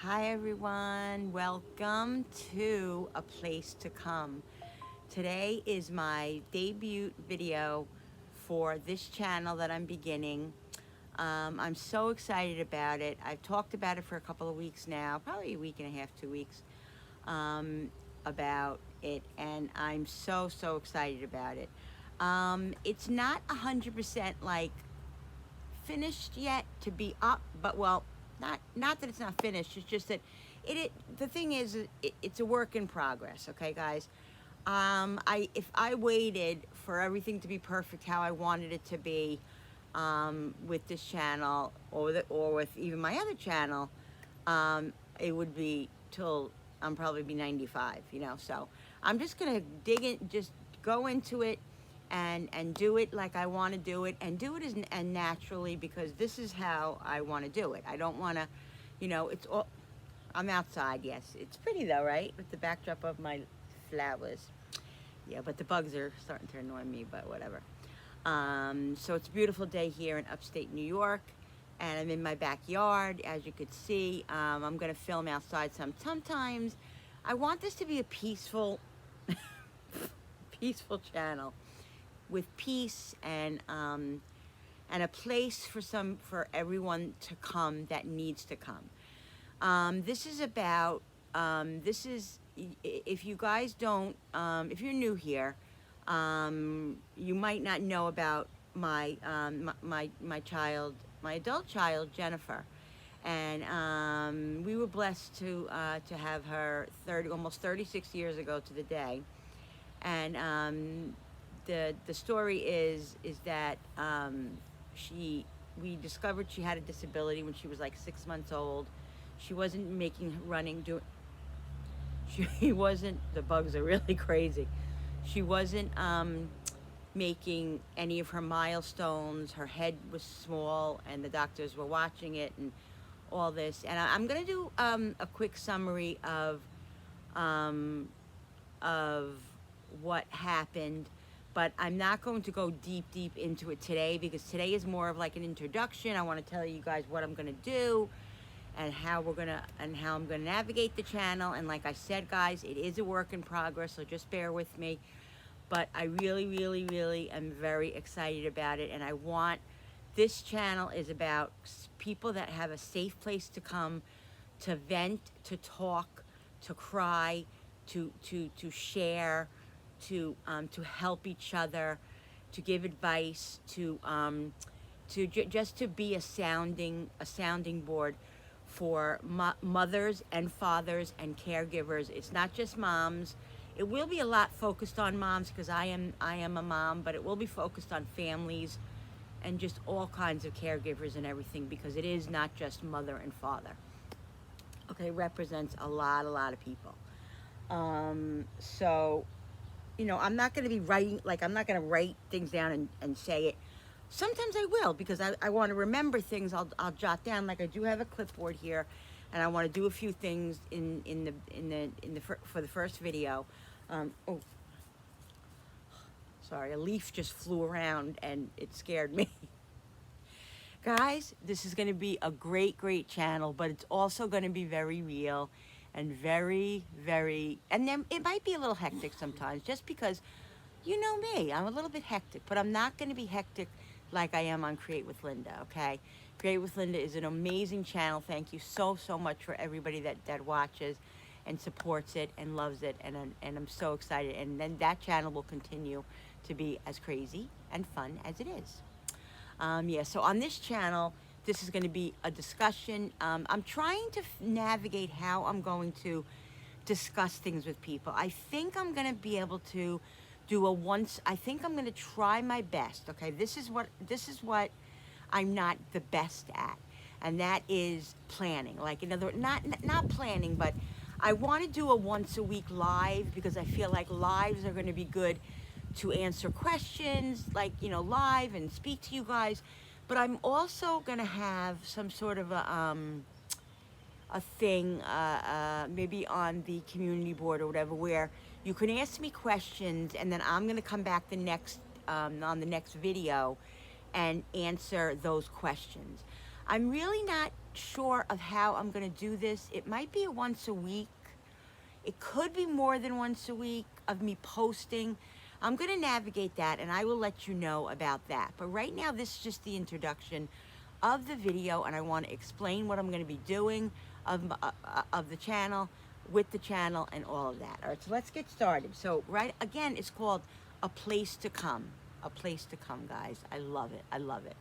Hi everyone, welcome to A Place to Come. Today is my debut video for this channel that I'm beginning. I'm so excited about it. I've talked about it for a couple of weeks now, probably a week and a half, 2 weeks, about it, and I'm so excited about it. It's not 100% like finished yet to be up, but well, not that it's not finished. It's just that the thing is, it's a work in progress. Okay, guys. If I waited for everything to be perfect how I wanted it to be, with this channel or with even my other channel, it would be till I'm probably be 95. So I'm just gonna dig in, just go into it and do it like I want to do it, and do it and naturally, because this is how I want to do it. I don't want to, it's all. I'm outside. Yes, it's pretty though, right? With the backdrop of my flowers. Yeah, but the bugs are starting to annoy me, but whatever. So it's a beautiful day here in upstate New York, and I'm in my backyard, as you could see. I'm gonna film outside sometimes. I want this to be a peaceful, peaceful channel with peace and a place for everyone to come that needs to come. This is about if you guys don't, if you're new here, you might not know about my child, my adult child, Jennifer. And we were blessed to have her almost 36 years ago to the day. And the story is that we discovered she had a disability when she was like 6 months old. She wasn't making running do. She wasn't. The bugs are really crazy. She wasn't making any of her milestones. Her head was small, and the doctors were watching it, and all this. And I'm gonna do a quick summary um, of what happened, but I'm not going to go deep into it today, because today is more of like an introduction. I want to tell you guys what I'm gonna do and how I'm gonna navigate the channel. And like I said, guys, it is a work in progress, so just bear with me. But I really am very excited about it, and I want this channel is about people that have a safe place to come to vent, to talk, to cry, to share, to help each other, to give advice, just to be a sounding board for mothers and fathers and caregivers. It's not just moms. It will be a lot focused on moms, because I am a mom, but it will be focused on families and just all kinds of caregivers and everything, because it is not just mother and father. Okay, it represents a lot of people. So, I'm not going to be writing, like, I'm not going to write things down and say it. Sometimes I will, because I want to remember things. I'll jot down, like I do have a clipboard here, and I want to do a few things for the first video. Oh, sorry, a leaf just flew around and it scared me. Guys, this is going to be a great channel, but it's also going to be very real and very, and then it might be a little hectic sometimes, just because, you know me, I'm a little bit hectic, but I'm not going to be hectic like I am on Create with Linda, okay? Create with Linda is an amazing channel. Thank you so much for everybody that watches and supports it and loves it, and I'm so excited. And then that channel will continue to be as crazy and fun as it is. Yeah, so on this channel, this is going to be a discussion. I'm trying to navigate how I'm going to discuss things with people. I think I'm going to be able to do I think I'm going to try my best. Okay, this is what I'm not the best at, and that is planning. Like, in other words, not planning, but I want to do a once a week live, because I feel like lives are going to be good to answer questions, like, live and speak to you guys. But I'm also going to have some sort of a thing, maybe on the community board or whatever, where you can ask me questions, and then I'm going to come back on the next video and answer those questions. I'm really not sure of how I'm going to do this. It might be a once a week. It could be more than once a week of me posting. I'm going to navigate that, and I will let you know about that. But right now, this is just the introduction of the video, and I want to explain what I'm going to be doing of the channel, with the channel, and all of that. All right, so let's get started. So right again, it's called A Place to Come. A Place to Come, guys. I love it. I love it.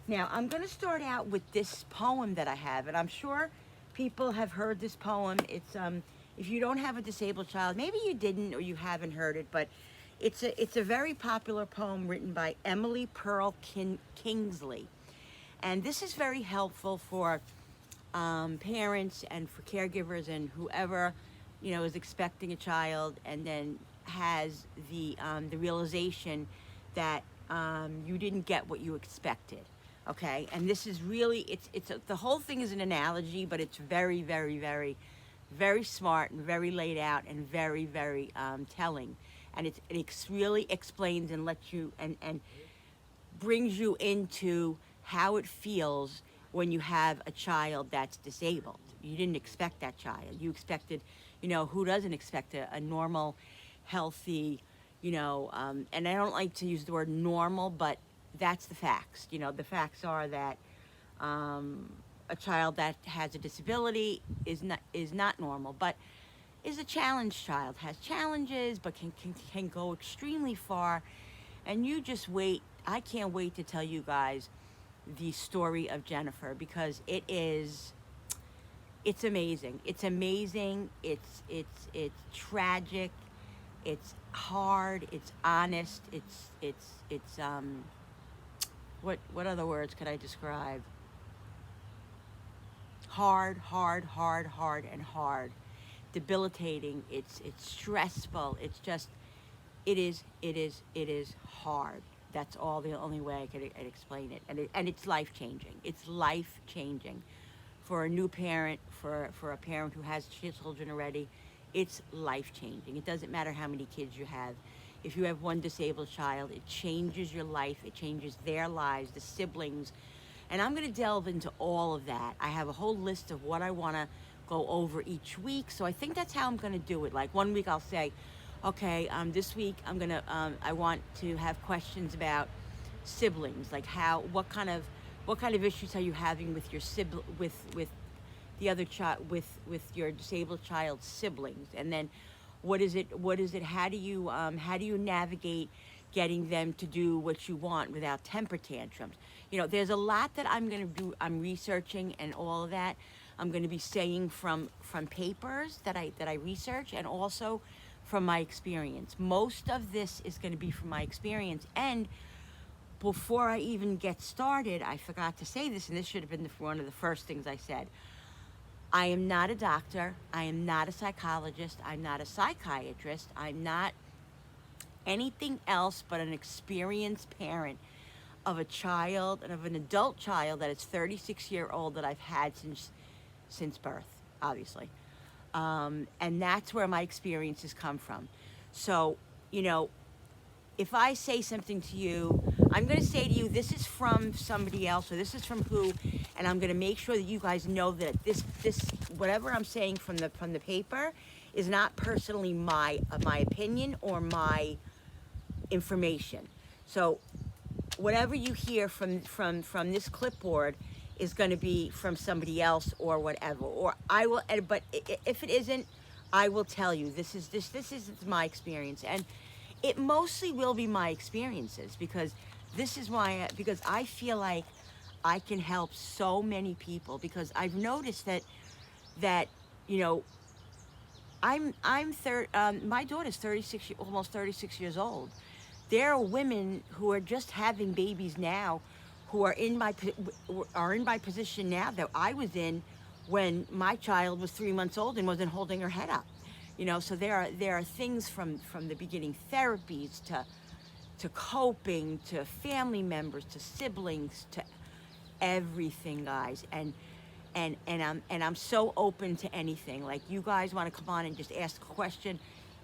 Now, I'm going to start out with this poem that I have, and I'm sure people have heard this poem. It's if you don't have a disabled child, maybe you didn't or you haven't heard it, but it's a very popular poem written by Emily Pearl Kingsley. And this is very helpful for parents and for caregivers and whoever, you know, is expecting a child and then has the realization that you didn't get what you expected. Okay, and this is really, the whole thing is an analogy, but it's very, very, very, very smart and very laid out and very, very telling. And it really explains and lets you, and brings you into how it feels when you have a child that's disabled. You didn't expect that child. You expected, you know, who doesn't expect a normal, healthy, you know, and I don't like to use the word normal, but that's the facts. You know, the facts are that a child that has a disability is not normal, but is a challenged child, has challenges, but can go extremely far. And you just wait. I can't wait to tell you guys the story of Jennifer, because it's amazing. It's amazing. It's tragic. It's hard. It's honest. It's what other words could I describe? Hard, and hard. Debilitating. It's stressful. It's just, it is hard. That's all, the only way I could explain it. And it's life-changing. It's life-changing for a new parent, for a parent who has children already. It's life-changing. It doesn't matter how many kids you have. If you have one disabled child, it changes your life. It changes their lives, the siblings. And I'm going to delve into all of that. I have a whole list of what I want to go over each week. So I think that's how I'm going to do it. Like one week I'll say, okay, this week I'm going to, I want to have questions about siblings. Like what kind of issues are you having with your with the other child, with your disabled child's siblings? And then what is it, how do you navigate getting them to do what you want without temper tantrums? You know, there's a lot that I'm going to do. I'm researching and all of that. I'm going to be saying from papers that I research, and also from my experience. Most of this is going to be from my experience. And before I even get started, I forgot to say this, and this should have been one of the first things I said. I am not a doctor. I am not a psychologist. I'm not a psychiatrist. I'm not anything else but an experienced parent of a child, and of an adult child that is 36-year old, that I've had since birth, obviously. And that's where my experiences come from. So, you know, if I say something to you, I'm going to say to you, this is from somebody else, or this is from who, and I'm going to make sure that you guys know that this whatever I'm saying from the paper is not personally my opinion or my information. So whatever you hear from this clipboard is going to be from somebody else or whatever, or I will, but if it isn't, I will tell you this is my experience, and it mostly will be my experiences, because this is why, because I feel like I can help so many people, because I've noticed that you know, my daughter's 36, almost 36 years old. There are women who are just having babies now, who are in my position now that I was in when my child was 3 months old and wasn't holding her head up. You know, so there are things from the beginning, therapies to coping, to family members, to siblings, to everything, guys. And I'm so open to anything. Like, you guys want to come on and just ask a question,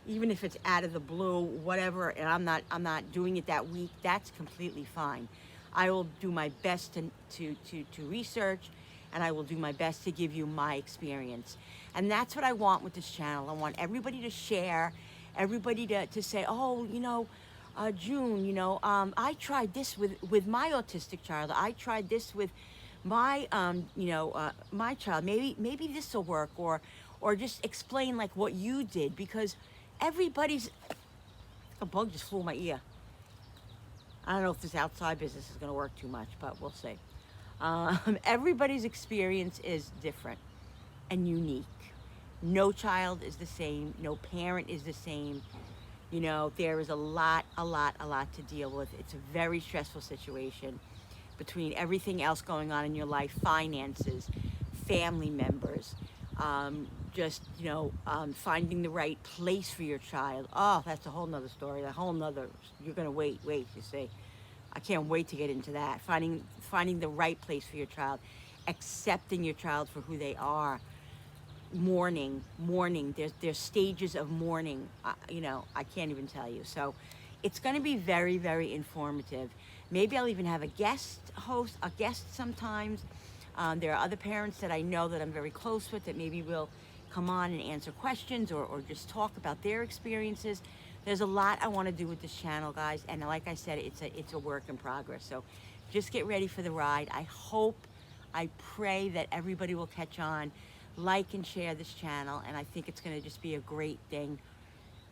even if it's out of the blue, whatever, and I'm not doing it that week, that's completely fine. I will do my best to research, and I will do my best to give you my experience. And that's what I want with this channel. I want everybody to share, everybody to say, oh, June, I tried this with my autistic child. I tried this with my, my child. Maybe this will work, or just explain like what you did, because everybody's, a bug just flew in my ear. I don't know if this outside business is going to work too much, but we'll see. Everybody's experience is different and unique. No child is the same. No parent is the same. There is a lot to deal with. It's a very stressful situation between everything else going on in your life, finances, family members, finding the right place for your child. Oh, that's a whole nother story. You're gonna wait, you see. I can't wait to get into that. Finding the right place for your child, accepting your child for who they are. Mourning. There's stages of mourning. I can't even tell you. So it's going to be very, very informative. Maybe I'll even have a guest sometimes. There are other parents that I know that I'm very close with that maybe will come on and answer questions, or just talk about their experiences. There's a lot I want to do with this channel, guys, and like I said, it's a work in progress. So just get ready for the ride. I pray that everybody will catch on, like and share this channel, and I think it's going to just be a great thing.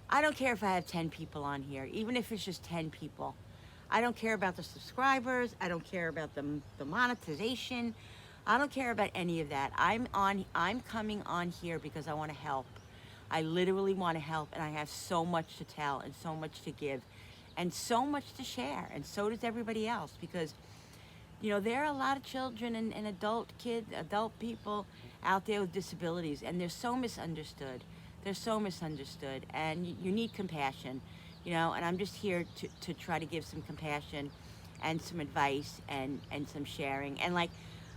I don't care if I have 10 people on here, even if it's just 10 people. I don't care about the subscribers. I don't care about the monetization. I don't care about any of that. I'm coming on here because I want to help. I literally want to help, and I have so much to tell and so much to give and so much to share, and so does everybody else, because there are a lot of children and adult people out there with disabilities, and they're so misunderstood. And you need compassion, and I'm just here to try to give some compassion and some advice and some sharing. And like,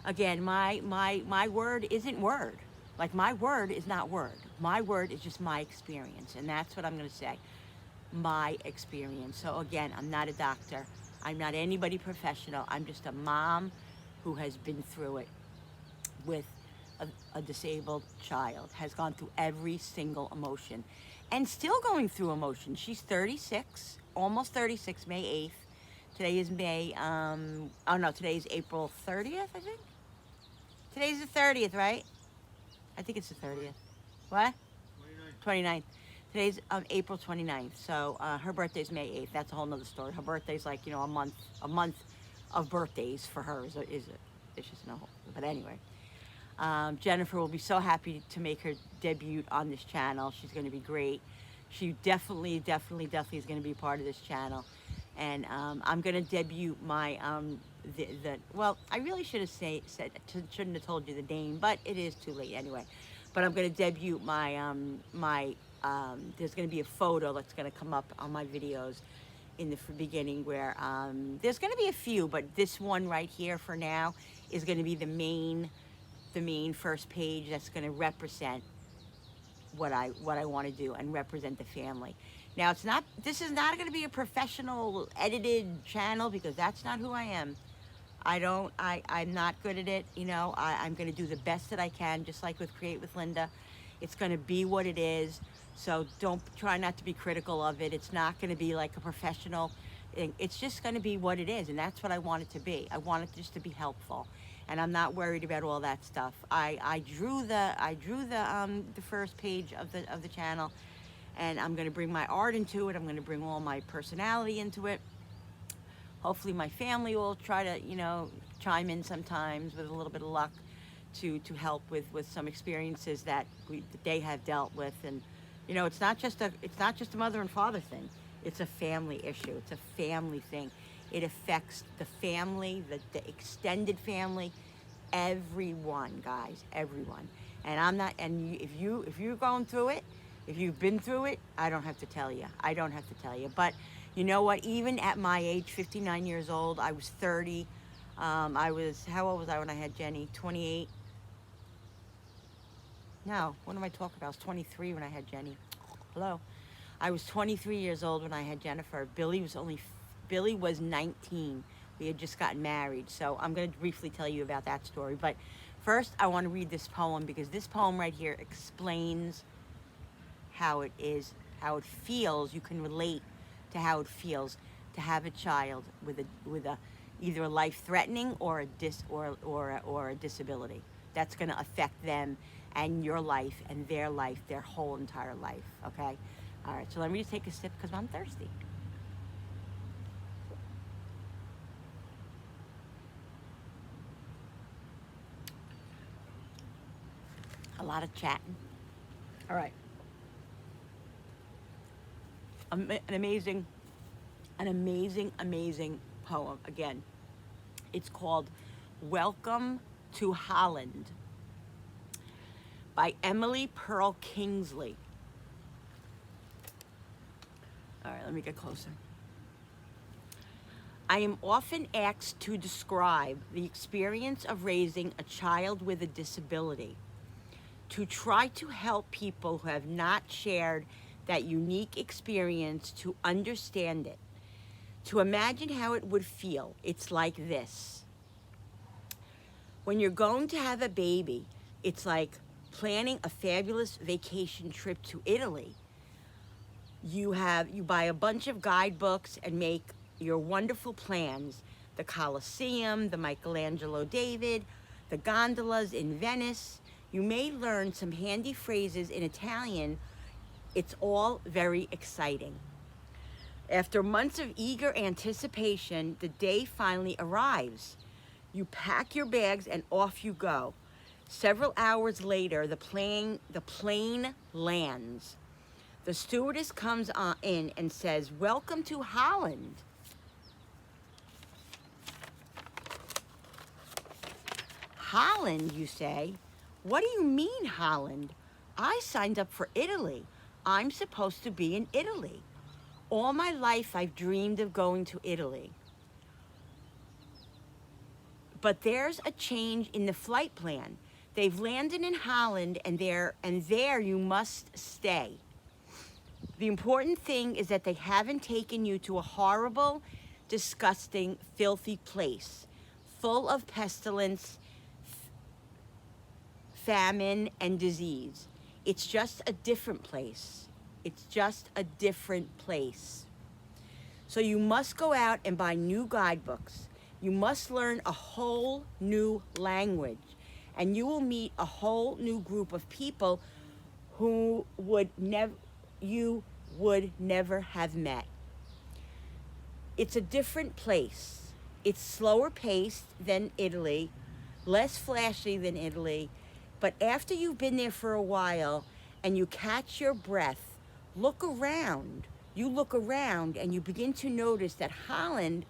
again, my word isn't word. Like, my word is not word. My word is just my experience, and that's what I'm going to say. My experience. So again, I'm not a doctor. I'm not anybody professional. I'm just a mom who has been through it with a disabled child, has gone through every single emotion, and still going through emotion. She's 36, almost 36, May 8th. Today is today is April 30th, I think. Today's the 30th, right? I think it's the 30th. What? 29th. Today's April 29th. So her birthday's May 8th. That's a whole nother story. Her birthday's like, a month of birthdays for her is just no. But anyway, Jennifer will be so happy to make her debut on this channel. She's going to be great. She definitely is going to be part of this channel. And I'm going to debut my well, I really shouldn't have told you the name, but it is too late anyway. But I'm going to debut my there's going to be a photo that's going to come up on my videos in the beginning, where there's going to be a few, but this one right here for now is going to be the main first page that's going to represent what I want to do and represent the family. Now, this is not going to be a professional edited channel, because that's not who I am. I'm not good at it. I'm going to do the best that I can, just like with Create with Linda. It's going to be what it is. So try not to be critical of it. It's not going to be like a professional thing. It's just going to be what it is, and that's what I want it to be. I want it just to be helpful, and I'm not worried about all that stuff. I drew the first page of the channel, and I'm going to bring my art into it. I'm going to bring all my personality into it. Hopefully my family will try to, chime in sometimes with a little bit of luck to help with some experiences that they have dealt with. And, it's not just a mother and father thing. It's a family issue. It's a family thing. It affects the family, the extended family, everyone, guys, everyone. And if you're going through it, if you've been through it, I don't have to tell you. But you know what? Even at my age, 59 years old, I was 30. How old was I when I had Jenny? 28. No, what am I talking about? I was 23 when I had Jenny. Hello. I was 23 years old when I had Jennifer. Billy was 19. We had just gotten married. So I'm going to briefly tell you about that story. But first, I want to read this poem because this poem right here explains how it is, how it feels. You can relate to how it feels to have a child with a either a life-threatening or a disability that's going to affect them and your life and their life, their whole entire life. Okay. All right. So let me just take a sip because I'm thirsty. A lot of chatting. All right. An amazing poem. Again, it's called Welcome to Holland by Emily Pearl Kingsley. All right, let me get closer. I am often asked to describe the experience of raising a child with a disability, to try to help people who have not shared that unique experience to understand it, to imagine how it would feel. It's like this. When you're going to have a baby, it's like planning a fabulous vacation trip to Italy. You buy a bunch of guidebooks and make your wonderful plans. The Colosseum, the Michelangelo David, the gondolas in Venice. You may learn some handy phrases in Italian. It's all very exciting. After months of eager anticipation, the day finally arrives. You pack your bags and off you go. Several hours later, the plane lands. The stewardess comes in and says, "Welcome to Holland." Holland, you say? What do you mean, Holland? I signed up for Italy. I'm supposed to be in Italy. All my life I've dreamed of going to Italy. But there's a change in the flight plan. They've landed in Holland and there you must stay. The important thing is that they haven't taken you to a horrible, disgusting, filthy place, full of pestilence, famine, and disease. It's just a different place. It's just a different place. So you must go out and buy new guidebooks. You must learn a whole new language. And you will meet a whole new group of people who you would never have met. It's a different place. It's slower paced than Italy, less flashy than Italy. But after you've been there for a while and you catch your breath, look around. You look around and you begin to notice that Holland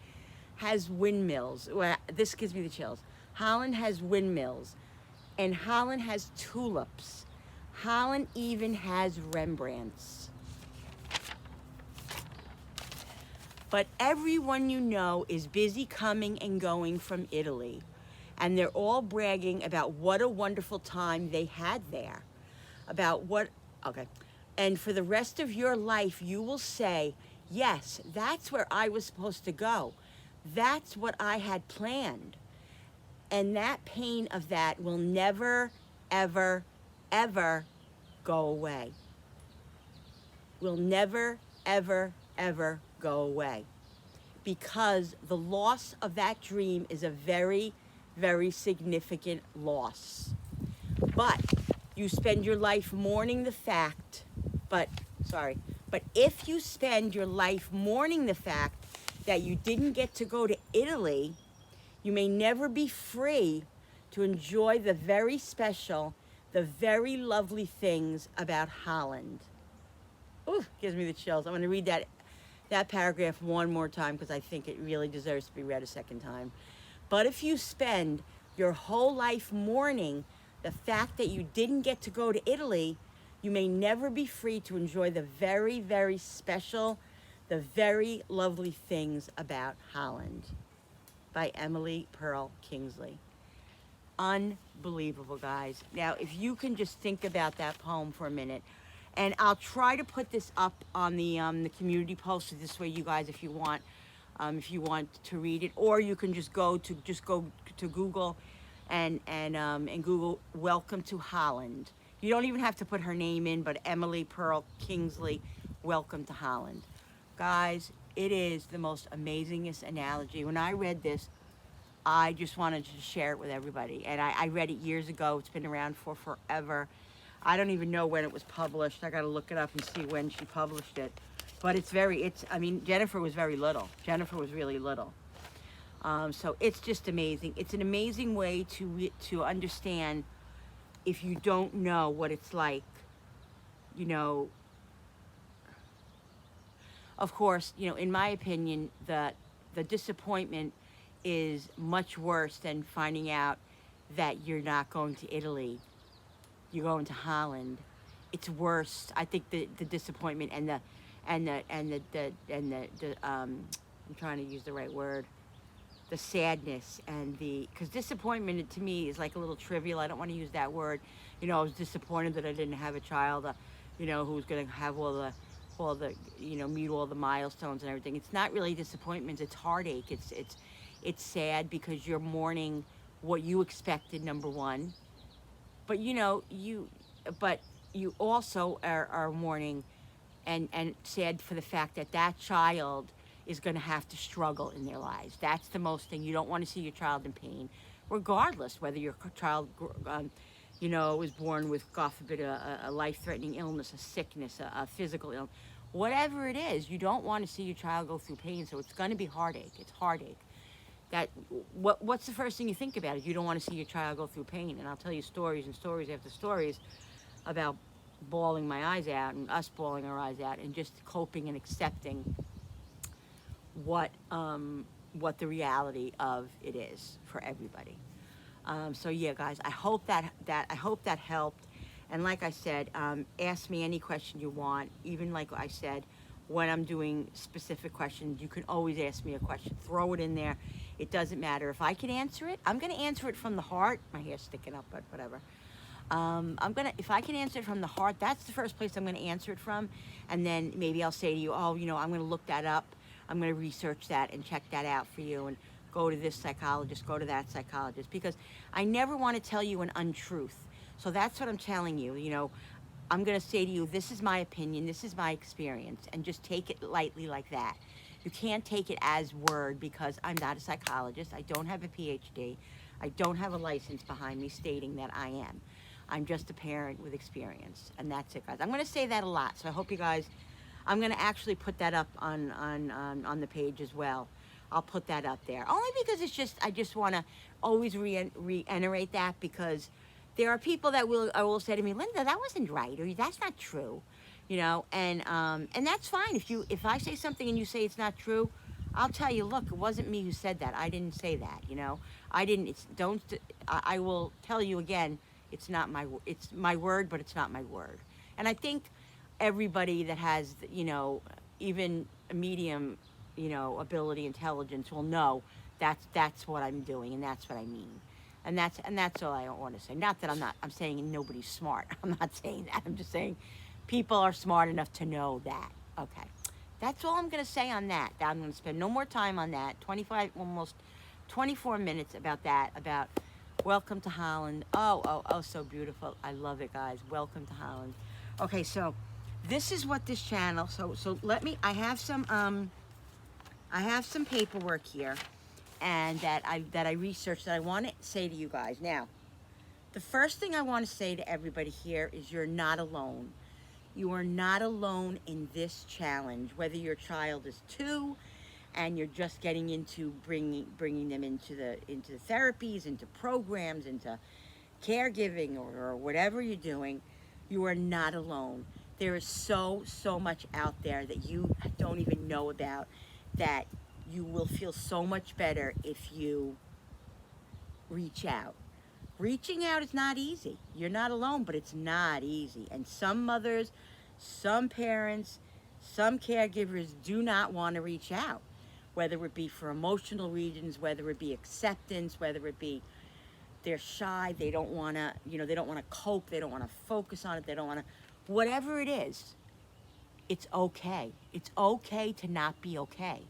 has windmills. Well, this gives me the chills. Holland has windmills, and Holland has tulips. Holland even has Rembrandts. But everyone you know is busy coming and going from Italy. And they're all bragging about what a wonderful time they had there. And for the rest of your life, you will say, yes, that's where I was supposed to go. That's what I had planned. And that pain of that will never, ever, ever go away. Will never, ever, ever go away. Because the loss of that dream is a very, very significant loss. But you spend your life mourning the fact, but if you spend your life mourning the fact that you didn't get to go to Italy, you may never be free to enjoy the very special, the very lovely things about Holland. Ooh, gives me the chills. I'm going to read that paragraph one more time because I think it really deserves to be read a second time. But if you spend your whole life mourning the fact that you didn't get to go to Italy, you may never be free to enjoy the very, very special, the very lovely things about Holland. By Emily Pearl Kingsley. Unbelievable, guys. Now, if you can just think about that poem for a minute, and I'll try to put this up on the community post, so this way you guys, if you want, if you want to read it, or you can just go to Google and Google "Welcome to Holland." You don't even have to put her name in, but Emily Pearl Kingsley, "Welcome to Holland." Guys, it is the most amazingest analogy. When I read this, I just wanted to share it with everybody. And I read it years ago. It's been around for forever. I don't even know when it was published. I got to look it up and see when she published it. But I mean, Jennifer was very little. Jennifer was really little. So it's just amazing. It's an amazing way to understand if you don't know what it's like, you know. Of course, you know, in my opinion, the disappointment is much worse than finding out that you're not going to Italy, you're going to Holland. It's worse. I think the disappointment and I'm trying to use the right word, the sadness and because disappointment to me is like a little trivial. I don't want to use that word. You know, I was disappointed that I didn't have a child, you know, who was going to have all the, you know, meet all the milestones and everything. It's not really disappointment. It's heartache. It's sad because you're mourning what you expected, number one. But you know, you also are mourning and sad for the fact that that child is going to have to struggle in their lives. That's the most thing. You don't want to see your child in pain, regardless whether your child, you know, was born with, God forbid, a life-threatening illness, a sickness, a physical illness, whatever it is. You don't want to see your child go through pain, so it's going to be heartache. It's heartache. What's the first thing you think about? You don't want to see your child go through pain. And I'll tell you stories and stories after stories about bawling my eyes out and us bawling our eyes out and just coping and accepting what the reality of it is for everybody. So yeah, guys, I hope that helped. And like I said, ask me any question you want. Even like I said, when I'm doing specific questions, you can always ask me a question. Throw it in there. It doesn't matter. If I can answer it, I'm going to answer it from the heart. My hair's sticking up, but whatever. If I can answer it from the heart, that's the first place I'm going to answer it from. And then maybe I'll say to you, oh, you know, I'm going to look that up. I'm going to research that and check that out for you and go to this psychologist, go to that psychologist, because I never want to tell you an untruth. So that's what I'm telling you. You know, I'm going to say to you, this is my opinion, this is my experience, and just take it lightly like that. You can't take it as word because I'm not a psychologist. I don't have a PhD. I don't have a license behind me stating that I am. I'm just a parent with experience, and that's it, guys. I'm going to say that a lot, so I hope you guys, I'm going to actually put that up on the page as well. I'll put that up there. Only because it's just, I just want to always reiterate that, because there are people that will say to me, Linda, that wasn't right, or that's not true, you know, and that's fine. If I say something and you say it's not true, I'll tell you, look, it wasn't me who said that. I didn't say that, you know. I will tell you again, it's my word, but it's not my word. And I think everybody that has, you know, even a medium, you know, ability, intelligence will know that's what I'm doing, and that's what I mean. And that's all I want to say. Not that I'm saying nobody's smart. I'm not saying that. I'm just saying people are smart enough to know that. Okay. That's all I'm going to say on that. I'm going to spend no more time on that. almost 24 minutes about that, about Welcome to Holland. Oh, so beautiful. I love it, guys. Welcome to Holland. Okay, so this is what this channel, so I have some paperwork here, and that I researched that I want to say to you guys. Now, the first thing I want to say to everybody here is you're not alone. You are not alone in this challenge, whether your child is 2 and you're just getting into bringing them into the therapies, into programs, into caregiving, or whatever you're doing. You are not alone. There is so much out there that you don't even know about, that you will feel so much better if you reach out. Reaching out is not easy. You're not alone, but it's not easy. And some mothers, some parents, some caregivers do not want to reach out, whether it be for emotional reasons, whether it be acceptance, whether it be they're shy, they don't want to, you know, they don't want to cope, they don't want to focus on it, they don't want to, whatever it is, it's okay. It's okay to not be okay.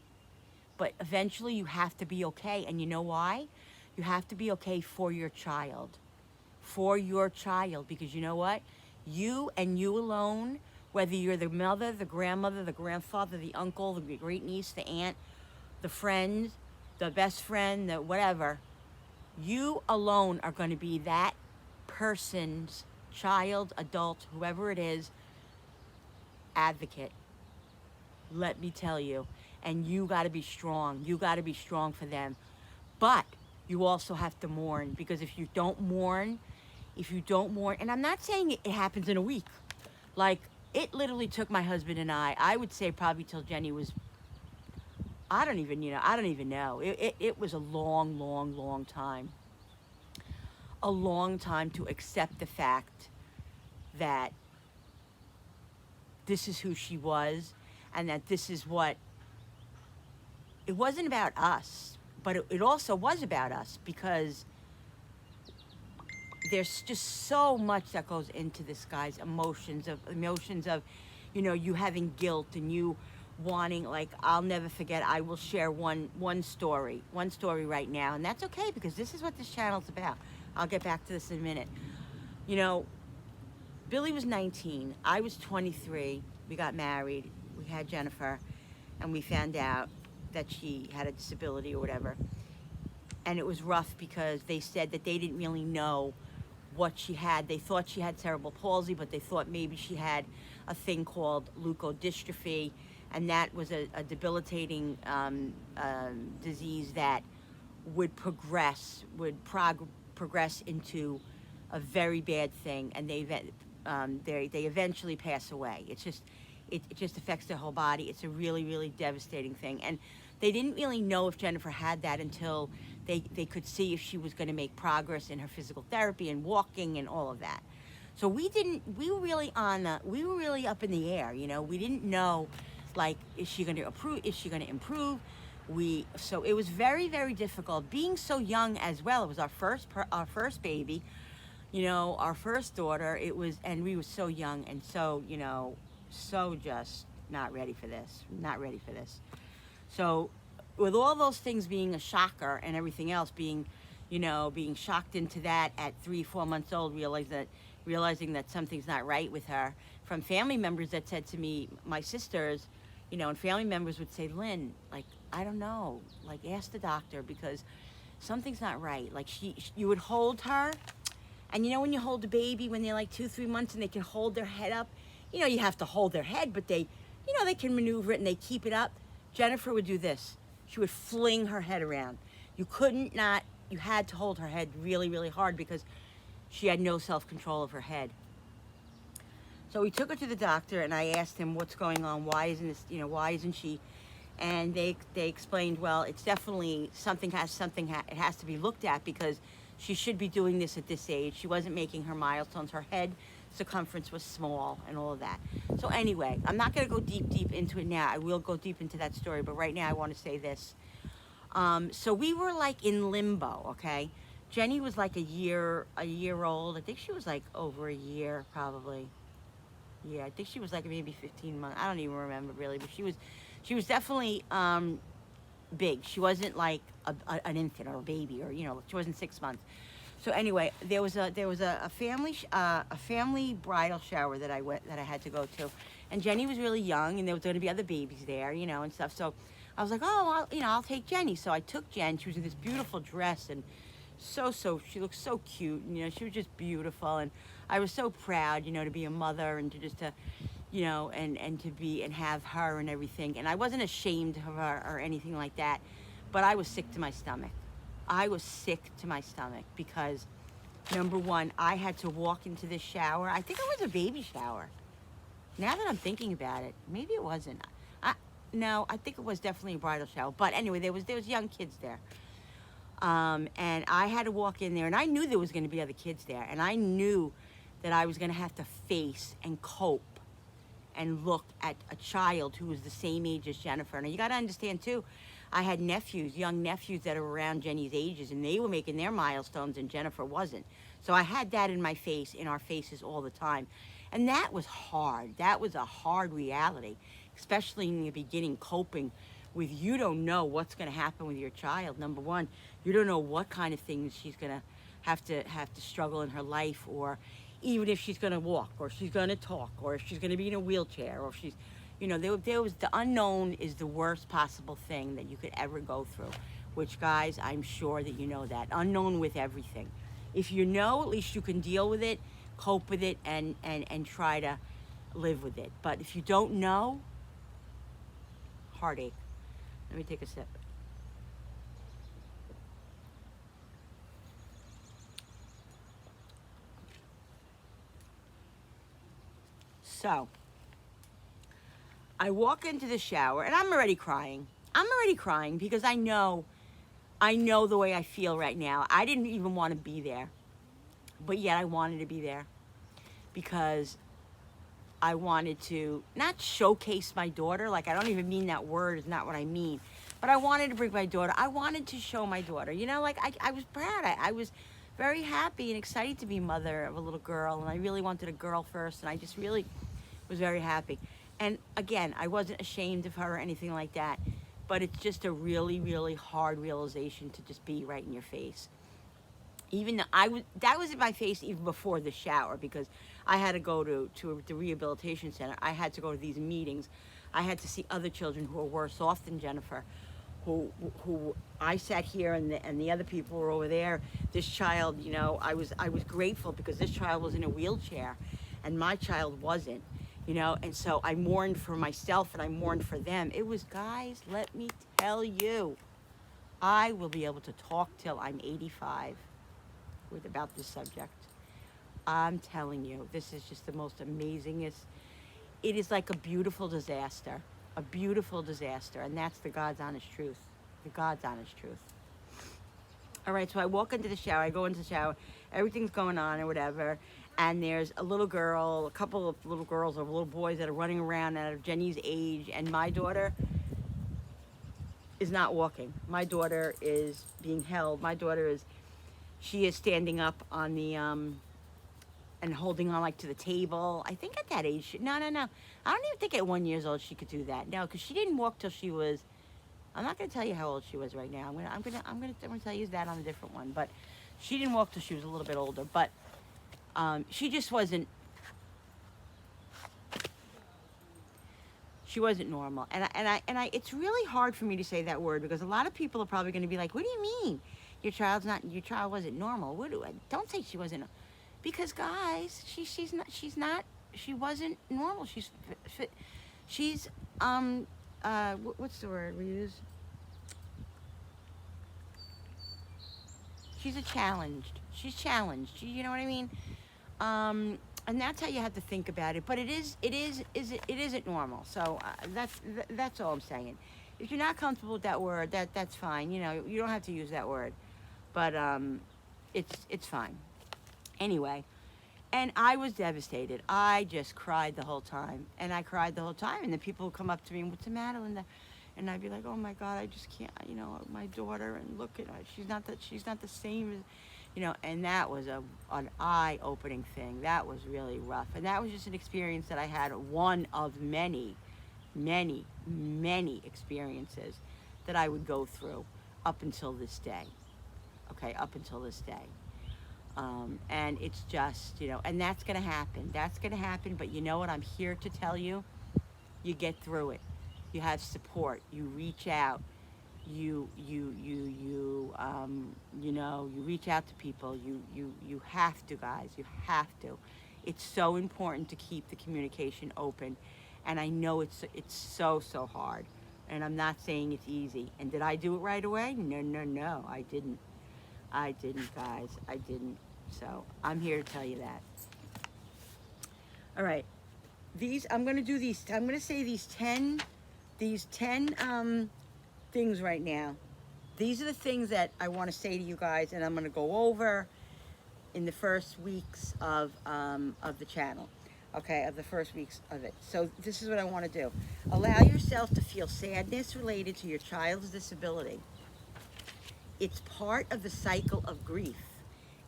But eventually you have to be okay. And you know why? You have to be okay for your child. For your child. Because you know what? You and you alone, whether you're the mother, the grandmother, the grandfather, the uncle, the great niece, the aunt, the friend, the best friend, the whatever, you alone are going to be that person's child, adult, whoever it is, advocate. Let me tell you. And you got to be strong. You got to be strong for them. But you also have to mourn, because if you don't mourn, and I'm not saying it happens in a week. Like, it literally took my husband and I would say probably till Jenny was, I don't even know. It was a long, long, long time. A long time to accept the fact that this is who she was, and that this is what, it wasn't about us, but it also was about us, because there's just so much that goes into this, guys. Emotions of, you having guilt, and you wanting, like, I'll never forget, I will share one story right now, and that's okay, because this is what this channel's about. I'll get back to this in a minute. You know, Billy was 19, I was 23, we got married, we had Jennifer, and we found out that she had a disability or whatever. And it was rough, because they said that they didn't really know what she had. They thought she had cerebral palsy, but they thought maybe she had a thing called leukodystrophy, and that was a debilitating disease that would progress into a very bad thing, and they eventually pass away. It just affects their whole body. It's a really, really devastating thing. And they didn't really know if Jennifer had that until they could see if she was going to make progress in her physical therapy and walking and all of that. So we were really up in the air, we didn't know, like, is she going to improve? So it was very, very difficult being so young as well. It was our first baby, our first daughter. And we were so young, and so, so just not ready for this. So with all those things being a shocker, and everything else being shocked into that at 3-4 months old, realizing that something's not right with her, from family members that said to me, my sisters, and family members would say, Lynn, like, I don't know, like, ask the doctor, because something's not right. Like, you would hold her, and when you hold a baby when they're like 2-3 months, and they can hold their head up, you have to hold their head, but they can maneuver it, and they keep it up. Jennifer would do this. She would fling her head around. You had to hold her head really, really hard, because she had no self-control of her head. So we took her to the doctor, and I asked him, what's going on? Why isn't she? And they explained, well, it's definitely it has to be looked at, because she should be doing this at this age. She wasn't making her milestones. Her head circumference was small and all of that. So anyway, I'm not going to go deep into it now. I will go deep into that story, but right now I want to say this. So we were like in limbo, okay? Jenny was like a year old. I think she was like over a year, probably. Yeah, I think she was like maybe 15 months. I don't even remember really, but she was definitely big. She wasn't like an infant or a baby, or she wasn't 6 months. So anyway, there was a family bridal shower that I had to go to, and Jenny was really young, and there was going to be other babies there, and stuff. So I was like, oh, I'll take Jenny. So I took Jen. She was in this beautiful dress, and she looked so cute, and she was just beautiful, and I was so proud, to be a mother, and and have her and everything. And I wasn't ashamed of her or anything like that, but I was sick to my stomach. Because, number one, I had to walk into this shower. I think it was a baby shower. Now that I'm thinking about it, maybe it wasn't. No, I think it was definitely a bridal shower. But anyway, there was young kids there. And I had to walk in there, and I knew there was going to be other kids there, and I knew that I was going to have to face and cope and look at a child who was the same age as Jennifer. And you got to understand too, I had young nephews that are around Jenny's ages, and they were making their milestones, and Jennifer wasn't. So I had that in our faces all the time. And that was hard. That was a hard reality, especially in the beginning, coping with you don't know what's going to happen with your child. Number one, you don't know what kind of things she's going to have to struggle in her life, or even if she's going to walk, or she's going to talk, or if she's going to be in a wheelchair, or if she's, you know, there was the unknown is the worst possible thing that you could ever go through, which, guys, I'm sure that you know that. Unknown with everything. If you know, at least you can deal with it, cope with it, and try to live with it. But if you don't know, heartache. Let me take a sip. So, I walk into the shower and I'm already crying. I'm already crying because I know the way I feel right now. I didn't even want to be there, but yet I wanted to be there because I wanted to not showcase my daughter. Like, I don't even mean that word, is not what I mean. But I wanted to bring my daughter. I wanted to show my daughter. You know, like, I was proud. I was very happy and excited to be mother of a little girl. And I really wanted a girl first. And I just really was very happy. And again, I wasn't ashamed of her or anything like that. But it's just a really, really hard realization to just be right in your face. Even though that was in my face even before the shower, because I had to go to the rehabilitation center. I had to go to these meetings. I had to see other children who were worse off than Jennifer, who I sat here and the other people were over there. This child, you know, I was grateful because this child was in a wheelchair and my child wasn't, you know, and so I mourned for myself and I mourned for them. It was, guys, let me tell you, I will be able to talk till I'm 85 about this subject. I'm telling you, this is just the most amazingest. It is like a beautiful disaster, and that's the God's honest truth, the God's honest truth. All right, so I walk into the shower, I go into the shower, everything's going on or whatever, and there's a little girl, a couple of little girls or little boys that are running around out of Jenny's age, and my daughter is not walking. My daughter is being held. My daughter she is standing up on the, and holding on like to the table. I think at that age, no. I don't even think at 1 year old she could do that. No, because she didn't walk till she was, I'm not going to tell you how old she was right now. I'm going to tell you that on a different one. But she didn't walk till she was a little bit older. But she just wasn't, she wasn't normal. And I, it's really hard for me to say that word because a lot of people are probably going to be like, what do you mean? Your child wasn't normal. Don't say she wasn't, because guys, she wasn't normal. She's what's the word we use? She's challenged. You know what I mean? And that's how you have to think about it. But it isn't normal. So that's all I'm saying. If you're not comfortable with that word, that's fine. You know, you don't have to use that word. But it's fine. Anyway, and I was devastated. I just cried the whole time, and I cried the whole time. And the people would come up to me and, what's the matter, Linda? And I'd be like, oh my God, I just can't. You know, my daughter, and look at her. She's not the same as, you know. And that was an eye-opening thing. That was really rough, and that was just an experience that I had. One of many, many, many experiences that I would go through up until this day. Okay, up until this day. And it's just, you know, and that's going to happen. That's going to happen. But you know what? I'm here to tell you, you get through it. You have support. You reach out. You know, you reach out to people. You have to, guys. You have to. It's so important to keep the communication open. And I know it's so hard. And I'm not saying it's easy. And did I do it right away? No, I didn't. I didn't, guys. I didn't. So I'm here to tell you that. All right. I'm going to do these. I'm going to say these 10 things right now. These are the things that I want to say to you guys, and I'm going to go over in the first weeks of the channel. Okay, of the first weeks of it. So this is what I want to do. Allow yourself to feel sadness related to your child's disability. It's part of the cycle of grief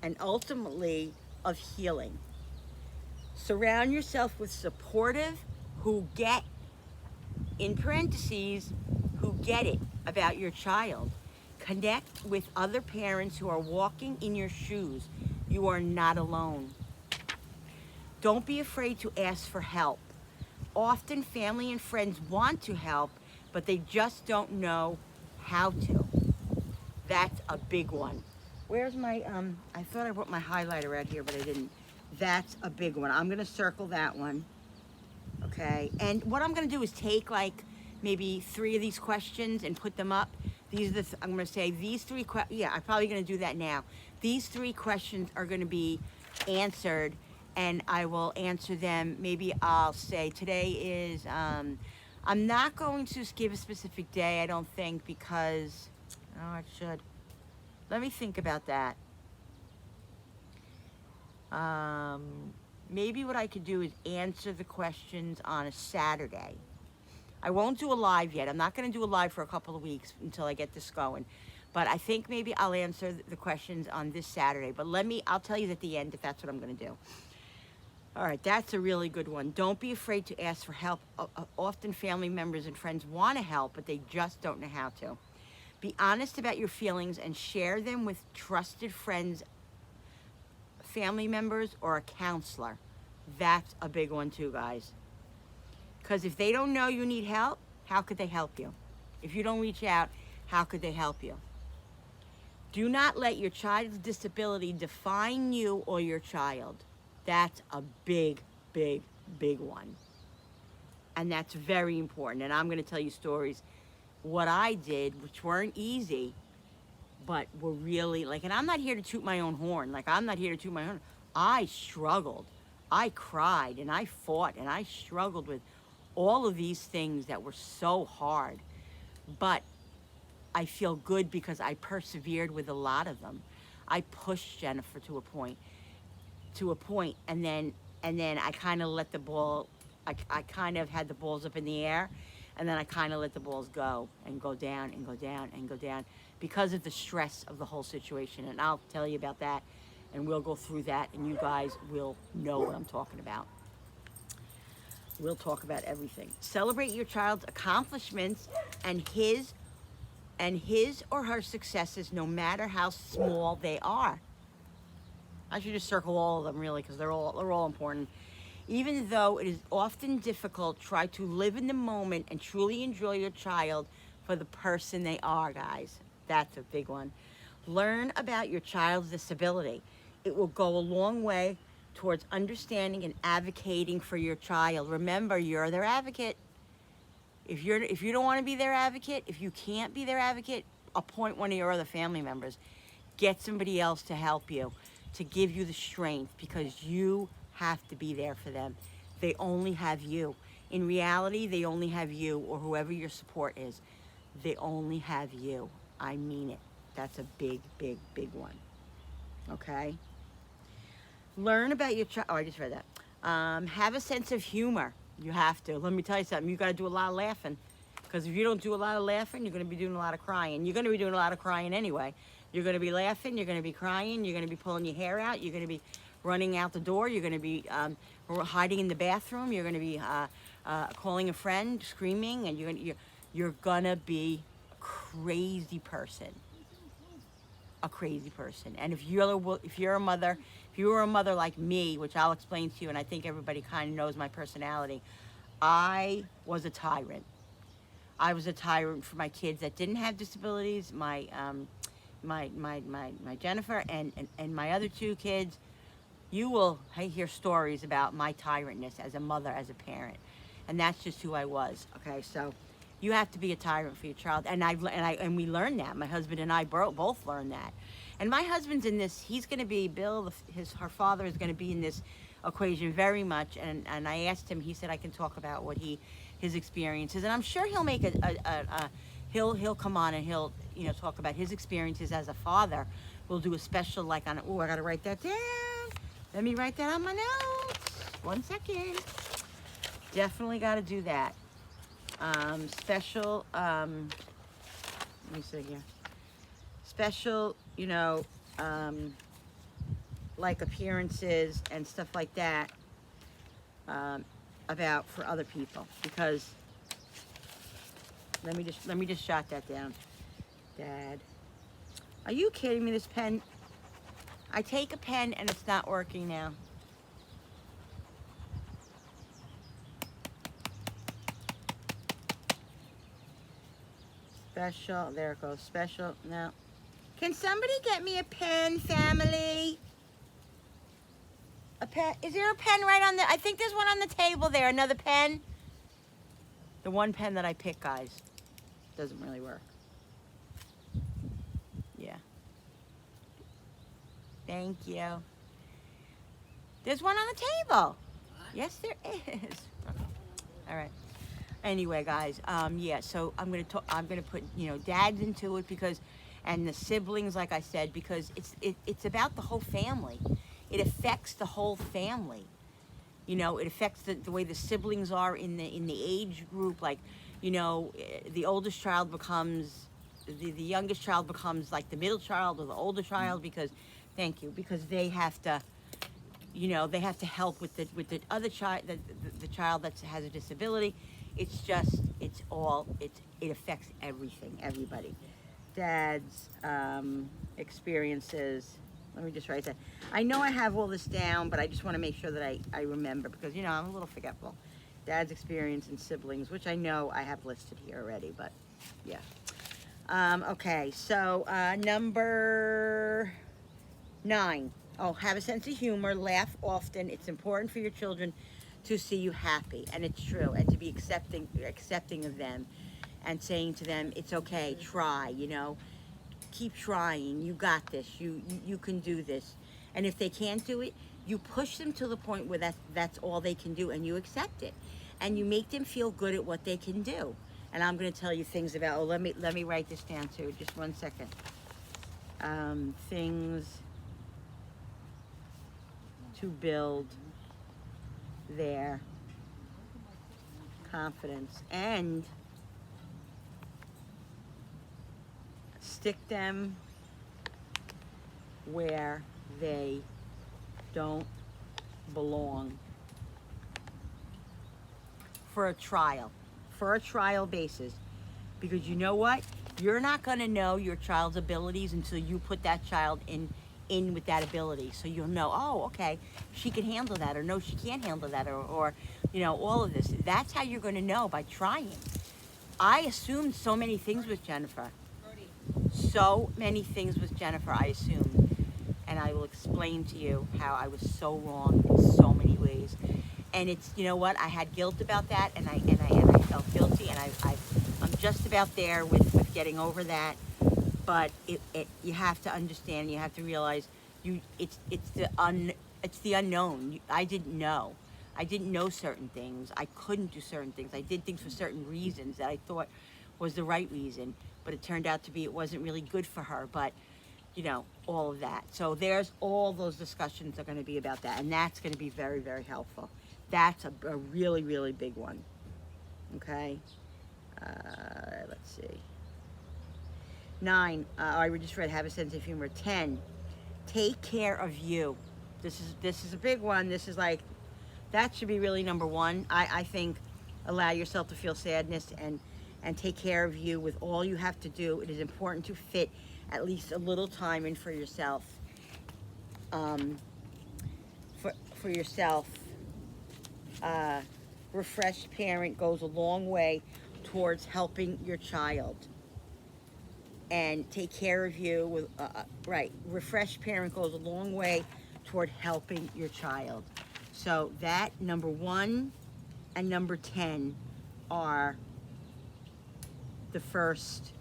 and ultimately of healing. Surround yourself with supportive, who get, in parentheses, who get it about your child. Connect with other parents who are walking in your shoes. You are not alone. Don't be afraid to ask for help. Often family and friends want to help, but they just don't know how to. That's a big one. Where's my, I thought I wrote my highlighter out here, but I didn't. That's a big one. I'm gonna circle that one, okay? And what I'm gonna do is take like maybe 3 of these questions and put them up. These are I'm gonna say these 3, yeah, I'm probably gonna do that now. These 3 questions are gonna be answered, and I will answer them. Maybe I'll say today is, I'm not going to give a specific day, I don't think, because, oh, I should. Let me think about that. Maybe what I could do is answer the questions on a Saturday. I won't do a live yet. I'm not going to do a live for a couple of weeks until I get this going. But I think maybe I'll answer the questions on this Saturday. But I'll tell you at the end if that's what I'm going to do. All right, that's a really good one. Don't be afraid to ask for help. Often family members and friends want to help, but they just don't know how to. Be honest about your feelings and share them with trusted friends, family members, or a counselor. That's a big one too, guys. Because if they don't know you need help, how could they help you? If you don't reach out, how could they help you? Do not let your child's disability define you or your child. That's a big, big, big one. And that's very important. And I'm going to tell you stories, what I did, which weren't easy, but were really like, and I'm not here to toot my own horn. Like, I'm not here to toot my own. I struggled. I cried and I fought and I struggled with all of these things that were so hard. But I feel good because I persevered with a lot of them. I pushed Jennifer to a point, and then I kind of let the ball, I kind of had the balls up in the air, and then I kind of let the balls go and go down and go down and go down because of the stress of the whole situation. And I'll tell you about that, and we'll go through that, and you guys will know what I'm talking about. We'll talk about everything. Celebrate your child's accomplishments and his or her successes, no matter how small they are. I should just circle all of them, really, because they're all important. Even though it is often difficult, try to live in the moment and truly enjoy your child for the person they are, guys. That's a big one. Learn about your child's disability. It will go a long way towards understanding and advocating for your child. Remember, you're their advocate. If you don't want to be their advocate, if you can't be their advocate, appoint one of your other family members. Get somebody else to help you, to give you the strength, because you have to be there for them. They only have you. In reality, they only have you, or whoever your support is. They only have you. I mean it. That's a big, big, big one. Okay? Learn about your child. Oh, I just read that. Have a sense of humor. You have to. Let me tell you something. You got to do a lot of laughing. Because if you don't do a lot of laughing, you're going to be doing a lot of crying. You're going to be doing a lot of crying anyway. You're going to be laughing. You're going to be crying. You're going to be pulling your hair out. You're going to be running out the door. You're going to be hiding in the bathroom. You're going to be calling a friend, screaming, and you're going to be a crazy person. A crazy person. And if you're a mother, if you were a mother like me, which I'll explain to you, and I think everybody kind of knows my personality, I was a tyrant. I was a tyrant for my kids that didn't have disabilities, my Jennifer and my other 2 kids. You will hear stories about my tyrantness as a mother, as a parent, and that's just who I was. Okay, so you have to be a tyrant for your child, and we learned that. My husband and I both learned that. And my husband's in this. He's going to be Bill. Her father is going to be in this equation very much. And I asked him. He said I can talk about what his experiences, and I'm sure he'll make he'll come on and he'll talk about his experiences as a father. We'll do a special like on. Oh, I got to write that down. Let me write that on my notes. 1 second. Definitely got to do that. Special, let me see here. Special, like appearances and stuff like that, about for other people, because let me just jot that down. Dad. Are you kidding me? This pen. I take a pen and it's not working now. Special. There it goes. Special. No. Can somebody get me a pen, family? A pen. Is there a pen right on the... I think there's one on the table there. Another pen. The one pen that I pick, guys, doesn't really work. Yeah. Thank you. There's one on the table. Yes, there is. All right. Anyway, guys, yeah, so I'm gonna put, you know, dads into it because, and the siblings, like I said, because it's about the whole family. It affects the whole family. You know, it affects the way the siblings are in the age group. Like, you know, the oldest child becomes, the youngest child becomes like the middle child or the older child because, thank you, because they have to, you know, they have to help with the other child, the child that has a disability. It's just, it affects everything, everybody. Dad's experiences. Let me just write that. I know I have all this down, but I just want to make sure that I remember because, you know, I'm a little forgetful. Dad's experience and siblings, which I know I have listed here already, but yeah. Okay, so number 9. Oh, have a sense of humor, laugh often. It's important for your children to see you happy, and it's true, and to be accepting of them and saying to them, it's okay, try, you know, keep trying, you got this, you can do this. And if they can't do it, you push them to the point where that's all they can do, and you accept it, and you make them feel good at what they can do. And I'm going to tell you things about, oh, let me write this down too, just 1 second. Things to build their confidence, and stick them where they don't belong for a trial basis, because you know what, you're not going to know your child's abilities until you put that child in with that ability, so you'll know, oh, okay, she can handle that, or no, she can't handle that, or you know, all of this. That's how you're going to know, by trying. I assumed so many things with Jennifer. So many things with Jennifer I assumed, and I will explain to you how I was so wrong in so many ways. And it's, you know what, I had guilt about that, and I felt guilty, and I'm just about there with getting over that. But you have to understand, you have to realize, it's the unknown. I didn't know certain things. I couldn't do certain things. I did things for certain reasons that I thought was the right reason, but it turned out to be it wasn't really good for her. But, you know, all of that. So there's all those discussions are going to be about that, and that's going to be very, very helpful. That's a really, really big one. Okay? Let's see. 9, I just read, have a sense of humor. 10, take care of you. This is a big one. This is like, that should be really number 1. I think allow yourself to feel sadness and take care of you with all you have to do. It is important to fit at least a little time in for yourself. For yourself. Refreshed parent goes a long way towards helping your child. And take care of you with, right, refreshed parent goes a long way toward helping your child. So that, number 1 and number 10 are the first,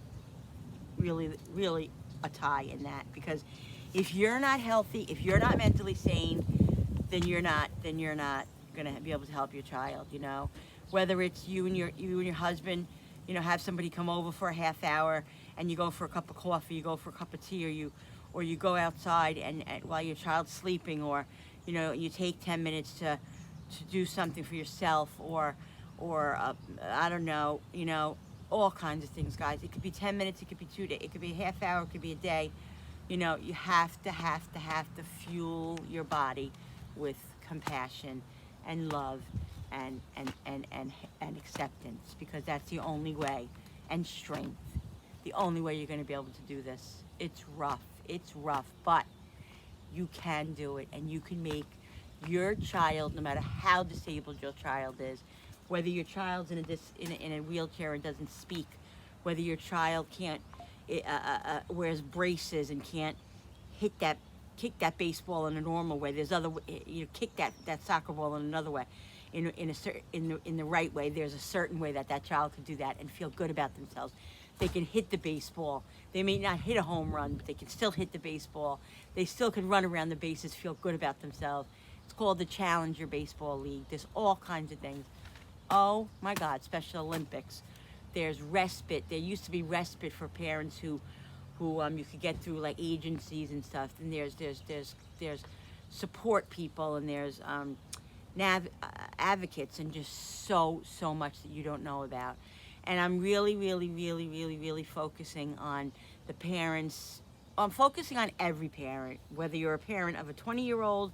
really, really a tie in that. Because if you're not healthy, if you're not mentally sane, then you're not gonna be able to help your child, you know? Whether it's you and your husband, you know, have somebody come over for a half hour, and you go for a cup of coffee, you go for a cup of tea, or you go outside and while your child's sleeping, or, you know, you take 10 minutes to do something for yourself, or I don't know, you know, all kinds of things, guys. It could be 10 minutes, it could be 2 days, it could be a half hour, it could be a day. You know, you have to fuel your body with compassion and love and acceptance, because that's the only way and strength. The only way you're going to be able to do this. It's rough, but you can do it, and you can make your child, no matter how disabled your child is, whether your child's in a wheelchair and doesn't speak, whether your child can't wears braces and can't hit that kick that baseball in a normal way. There's other you kick that soccer ball in another way, in the right way. There's a certain way that child can do that and feel good about themselves. They can hit the baseball. They may not hit a home run, but they can still hit the baseball. They still can run around the bases, feel good about themselves. It's called the Challenger Baseball League. There's all kinds of things. Oh my God, Special Olympics. There's respite. There used to be respite for parents who you could get through like agencies and stuff. And there's support people, and there's advocates, and just so much that you don't know about. And I'm really focusing on the parents. I'm focusing on every parent, whether you're a parent of a 20-year-old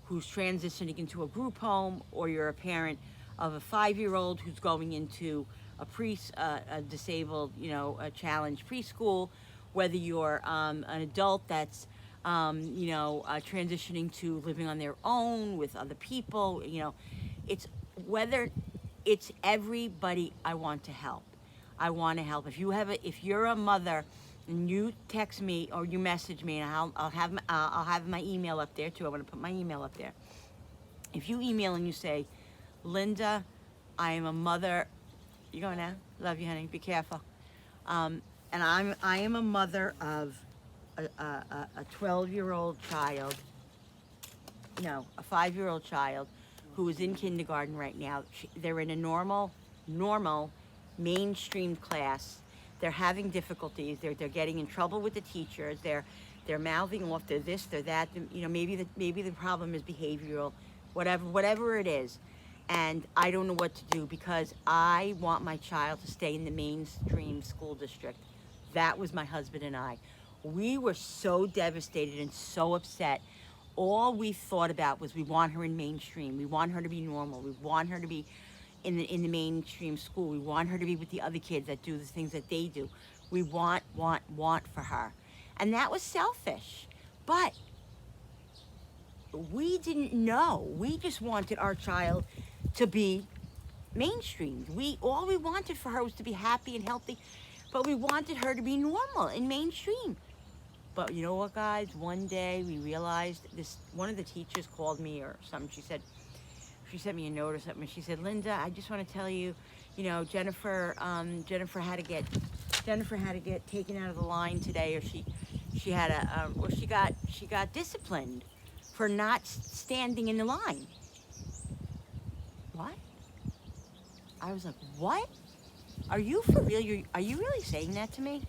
who's transitioning into a group home, or you're a parent of a 5-year-old who's going into a disabled, a challenged preschool, whether you're an adult that's, transitioning to living on their own with other people, it's everybody. I want to help. I want to help. If you're a mother and you text me or you message me, and I'll have my email up there too. I want to put my email up there. If you email and you say, Linda, I am a mother. You going now? Love you, honey. Be careful. And I am a mother of a 12-year-old child. No, a 5-year-old child who is in kindergarten right now. They're in a normal mainstream class. They're having difficulties. They're getting in trouble with the teachers. They're mouthing off. They're this. They're that. Maybe the problem is behavioral, whatever it is. And I don't know what to do, because I want my child to stay in the mainstream school district. That was my husband and I. We were so devastated and so upset. All we thought about was we want her in mainstream. We want her to be normal. We want her to be in the mainstream school. We want her to be with the other kids that do the things that they do. We want for her. And that was selfish. But we didn't know. We just wanted our child to be mainstream. All we wanted for her was to be happy and healthy, but we wanted her to be normal and mainstream. But you know what, guys? One day we realized this. One of the teachers called me or something. She sent me a note or something. She said, Linda, I just want to tell you, Jennifer had to get taken out of the line today, or she got disciplined for not standing in the line. What? I was like, what? Are you for real? Are you really saying that to me?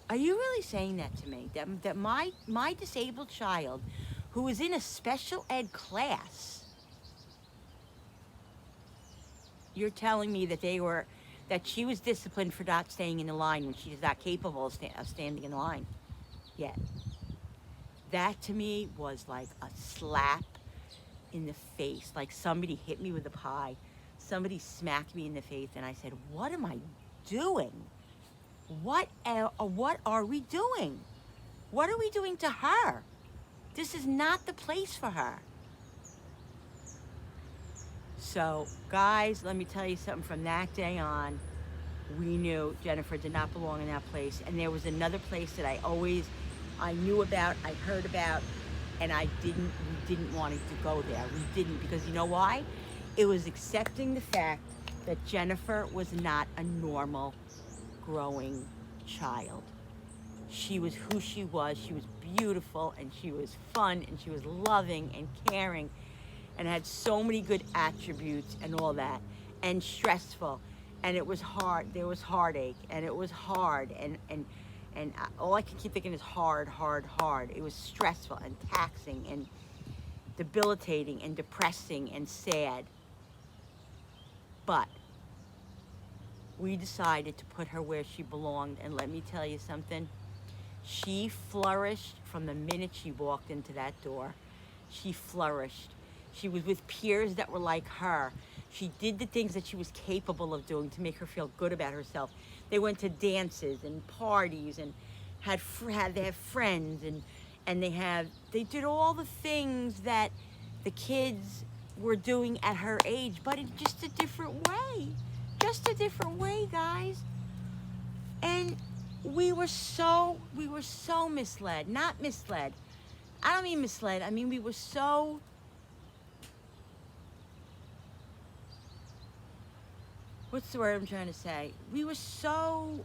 Are you really saying that to me? That my disabled child, who was in a special ed class, you're telling me that she was disciplined for not staying in the line when she is not capable of standing in the line yet? That to me was like a slap in the face, like somebody hit me with a pie. Somebody smacked me in the face, and I said, what am I doing? What are we doing? What are we doing to her? This is not the place for her. So, guys, let me tell you something. From that day on, we knew Jennifer did not belong in that place. And there was another place that I knew about, I heard about, and we didn't want it to go there. We didn't, because you know why? It was accepting the fact that Jennifer was not a normal growing child. She was who she was. She was beautiful, and she was fun, and she was loving and caring, and had so many good attributes and all that, and stressful. And it was hard. There was heartache, and it was hard, and all I could keep thinking is hard. It was stressful and taxing and debilitating and depressing and sad. But we decided to put her where she belonged, and let me tell you something. She flourished from the minute she walked into that door. She flourished. She was with peers that were like her. She did the things that she was capable of doing to make her feel good about herself. They went to dances and parties and they have friends, and they did all the things that the kids were doing at her age, but in just a different way. Just a different way, guys. And we were so misled. Not misled. I don't mean misled. I mean, we were so what's the word I'm trying to say? We were so,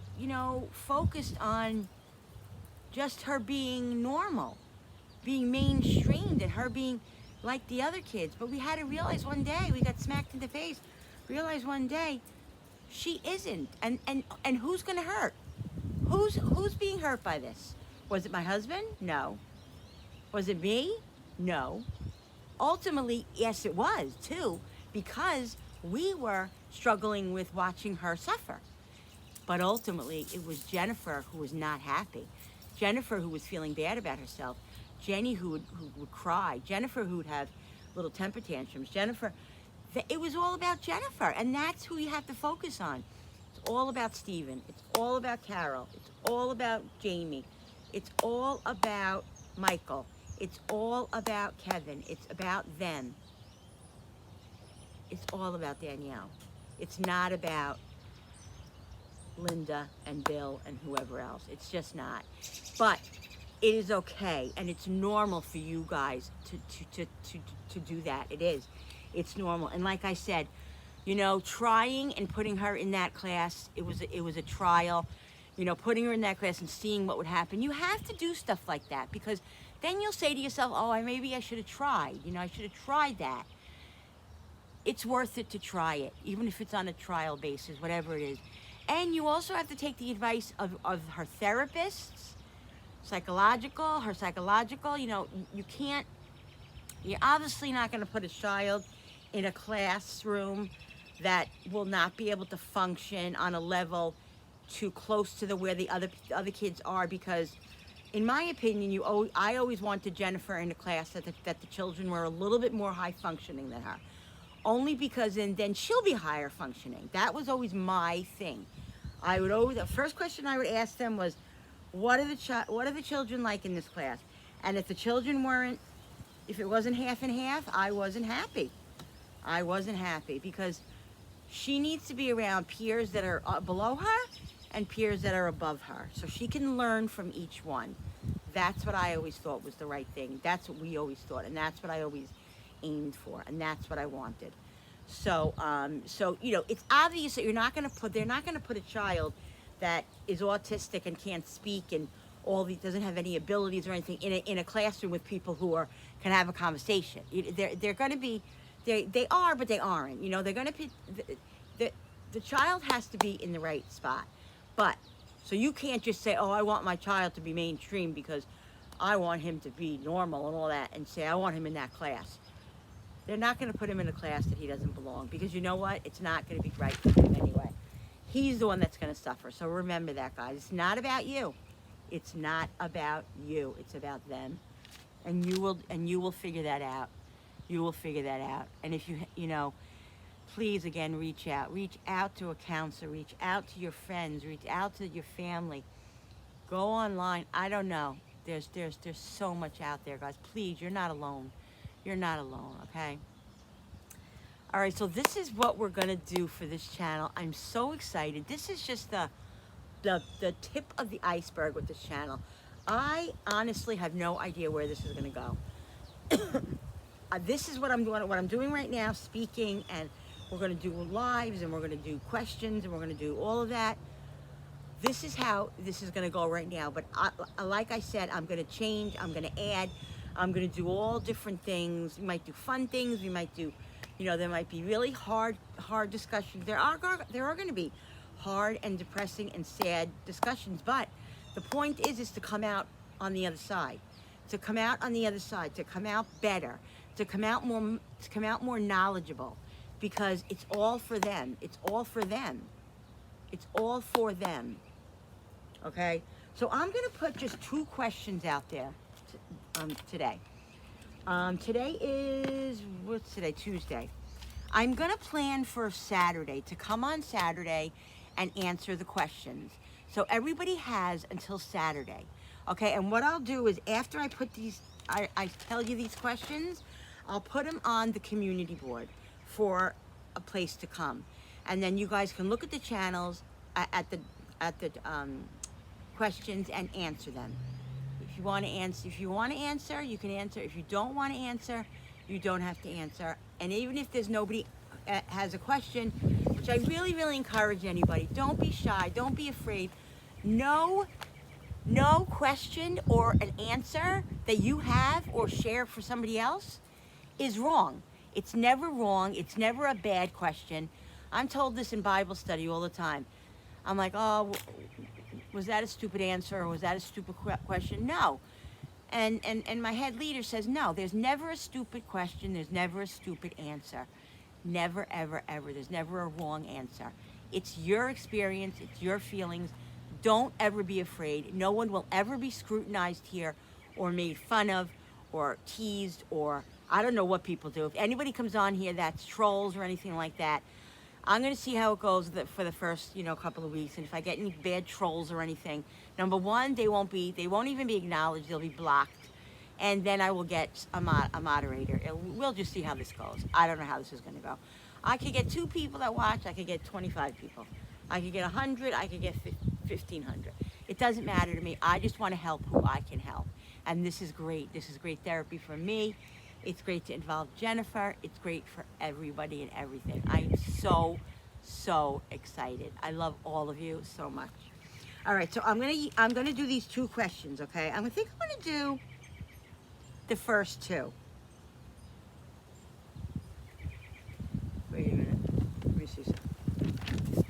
focused on just her being normal, being mainstreamed, and her being like the other kids. But we had to realize one day, we got smacked in the face, realize one day, she isn't. And who's gonna hurt? Who's being hurt by this? Was it my husband? No. Was it me? No. Ultimately, yes, it was too, because we were struggling with watching her suffer. But ultimately, it was Jennifer who was not happy. Jennifer who was feeling bad about herself. Jenny who would cry. Jennifer who would have little temper tantrums. Jennifer, it was all about Jennifer, and that's who you have to focus on. It's all about Stephen. It's all about Carol. It's all about Jamie. It's all about Michael. It's all about Kevin. It's about them. It's all about Danielle. It's not about Linda and Bill and whoever else. It's just not. But it is okay, and it's normal for you guys to do that. It is. It's normal. And like I said, trying and putting her in that class, it was a trial. Putting her in that class and seeing what would happen. You have to do stuff like that, because then you'll say to yourself, oh, maybe I should have tried. I should have tried that. It's worth it to try it, even if it's on a trial basis, whatever it is. And you also have to take the advice of her therapists, her psychological. You're obviously not going to put a child in a classroom that will not be able to function on a level too close to where the other kids are, because in my opinion, I always wanted Jennifer in a class that the children were a little bit more high functioning than her. Only because then she'll be higher functioning. That was always my thing. The first question I would ask them was, what are the children like in this class? And if the children if it wasn't half and half, I wasn't happy. I wasn't happy, because she needs to be around peers that are below her and peers that are above her, so she can learn from each one. That's what I always thought was the right thing. That's what we always thought, and that's what I always aimed for, and that's what I wanted. So it's obvious that they're not going to put a child that is autistic and can't speak and doesn't have any abilities or anything in a classroom with people who can have a conversation. They're going to be, they are, but they aren't. They're going to be, the child has to be in the right spot. But so you can't just say, oh, I want my child to be mainstream because I want him to be normal and all that, and say I want him in that class. They're not going to put him in a class that he doesn't belong, because you know what? It's not going to be right for him anyway. He's the one that's going to suffer. So remember that, guys. It's not about you. It's not about you. It's about them. And you will figure that out. You will figure that out. And if please, again, reach out. Reach out to a counselor. Reach out to your friends. Reach out to your family. Go online. I don't know. There's so much out there, guys. Please, you're not alone. You're not alone, okay? All right, so this is what we're going to do for this channel. I'm so excited. This is just the tip of the iceberg with this channel. I honestly have no idea where this is going to go. This is what I'm doing right now, speaking, and we're going to do lives, and we're going to do questions, and we're going to do all of that. This is how this is going to go right now. But like I said, I'm going to change. I'm going to add. I'm going to do all different things. We might do fun things. We might do, there might be really hard discussions. There are going to be hard and depressing and sad discussions. But the point is to come out on the other side. To come out on the other side. To come out better. To come out more knowledgeable. Because it's all for them. It's all for them. It's all for them. Okay? So I'm going to put just 2 questions out there today. Today is, what's today? Tuesday. I'm gonna plan for Saturday to come on Saturday and answer the questions. So everybody has until Saturday. Okay, and what I'll do is after I put these, I tell you these questions, I'll put them on the community board for a place to come. And then you guys can look at the channels at the questions and answer them. If you want to answer, you can answer. If you don't want to answer, you don't have to answer. And even if there's nobody has a question, which I really, really encourage anybody, don't be shy, don't be afraid. No question or an answer that you have or share for somebody else is wrong. It's never wrong. It's never a bad question. I'm told this in Bible study all the time. I'm like, oh, was that a stupid answer or was that a stupid question? No. And my head leader says, no, there's never a stupid question. There's never a stupid answer. Never, ever, ever. There's never a wrong answer. It's your experience. It's your feelings. Don't ever be afraid. No one will ever be scrutinized here or made fun of or teased or I don't know what people do. If anybody comes on here that's trolls or anything like that, I'm going to see how it goes for the first, couple of weeks. And if I get any bad trolls or anything, number one, they won't even be acknowledged. They'll be blocked. And then I will get a moderator. We'll just see how this goes. I don't know how this is going to go. I could get 2 people that watch. I could get 25 people. I could get 100. I could get 1,500. It doesn't matter to me. I just want to help who I can help. And this is great. This is great therapy for me. It's great to involve Jennifer. It's great for everybody and everything. I'm so, so excited. I love all of you so much. All right, so I'm gonna do these 2 questions, okay? I'm gonna do the first 2. Wait a minute. Let me see something.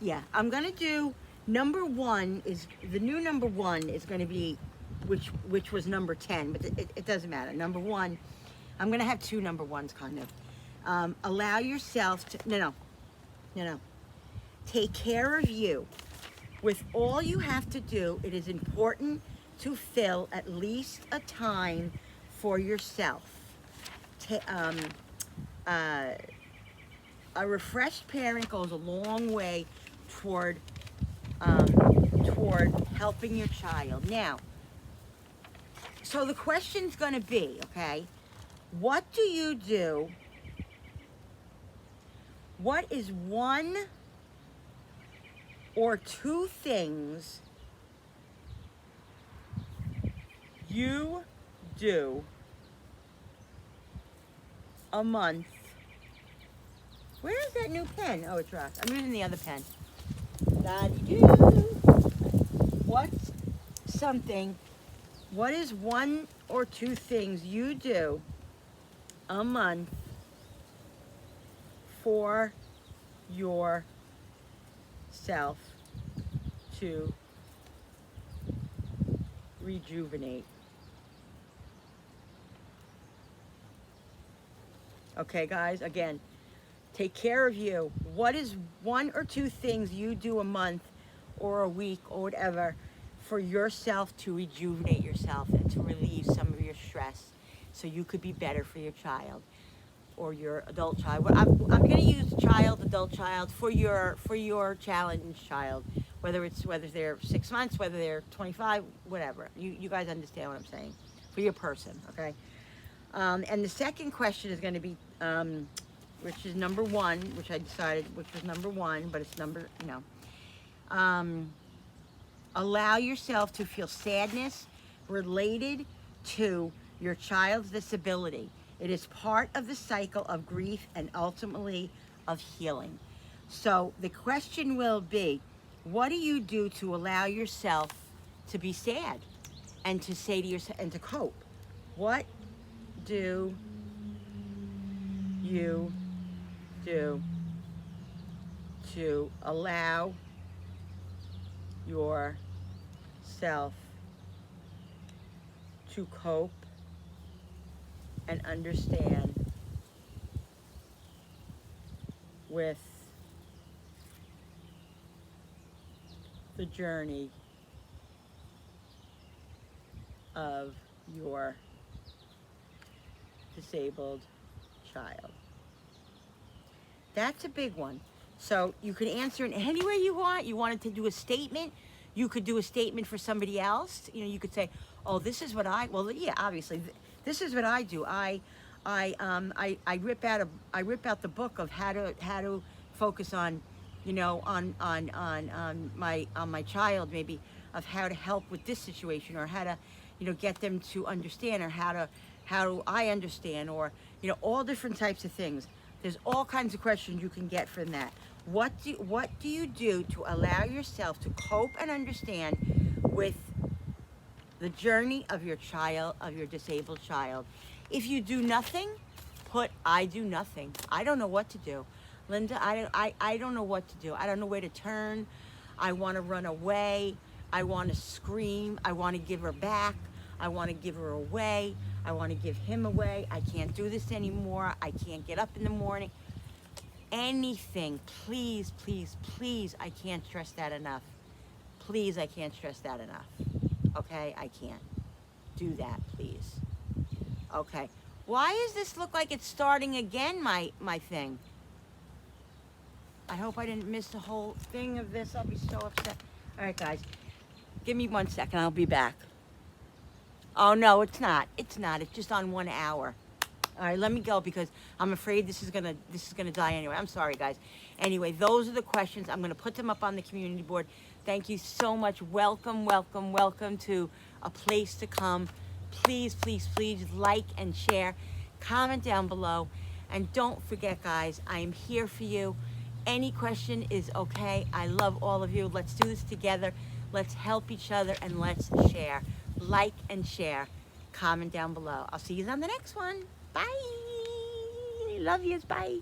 Yeah, I'm gonna do number 1 is the new number 1 is gonna be which was number 10, but it doesn't matter. Number 1, I'm gonna have 2 number 1s kind of. Allow yourself to, no. Take care of you. With all you have to do, it is important to fill at least a time for yourself. A refreshed parent goes a long way toward helping your child. Now, so the question's going to be, okay, what do you do? What is 1 or 2 things you do a month? Where is that new pen? Oh, it's rough. I'm using the other pen. What is 1 or 2 things you do a month for yourself to rejuvenate? Okay, guys, again, take care of you. What is 1 or 2 things you do a month or a week or whatever for yourself to rejuvenate yourself and to relieve some of your stress so you could be better for your child or your adult child? Well, I'm going to use child, adult child for your challenged child, whether they're 6 months, whether they're 25, whatever. You guys understand what I'm saying? For your person, okay? And the second question is going to be, which is number 1, which I decided which was number 1, but it's number, allow yourself to feel sadness related to your child's disability. It is part of the cycle of grief and ultimately of healing. So the question will be, what do you do to allow yourself to be sad and to say to yourself and to cope? What do you do to allow yourself to cope and understand with the journey of your disabled child? That's a big one. So you can answer it any way you want. You wanted to do a statement. You could do a statement for somebody else. You know, you could say, "Oh, this is what I." Well, yeah, obviously, this is what I do. I rip out the book of how to focus on, you know, on my child, maybe, of how to help with this situation, or how to, you know, get them to understand, or how do I understand, or, you know, all different types of things. There's all kinds of questions you can get from that. What do you do to allow yourself to cope and understand with the journey of your child, of your disabled child? If you do nothing, put "I do nothing." I don't know what to do. Linda, I don't know what to do. I don't know where to turn. I want to run away. I want to scream. I want to give her back. I want to give her away. I want to give him away. I can't do this anymore. I can't get up in the morning. Anything, please, please, please. I can't stress that enough. Please, I can't stress that enough. Okay, I can't do that, please. Okay, why does this look like it's starting again, my thing? I hope I didn't miss the whole thing of this. I'll be so upset. All right, guys, give me 1 second. I'll be back. Oh, no, it's not. It's not. It's just on 1 hour. All right, let me go, because I'm afraid this is gonna die anyway. I'm sorry, guys. Anyway, those are the questions. I'm gonna put them up on the community board. Thank you so much. Welcome, welcome, welcome to A Place to Come. Please, please, please like and share. Comment down below. And don't forget, guys, I am here for you. Any question is okay. I love all of you. Let's do this together. Let's help each other, and let's share. Like and share. Comment down below. I'll see you on the next one. Bye. Love yous. Bye.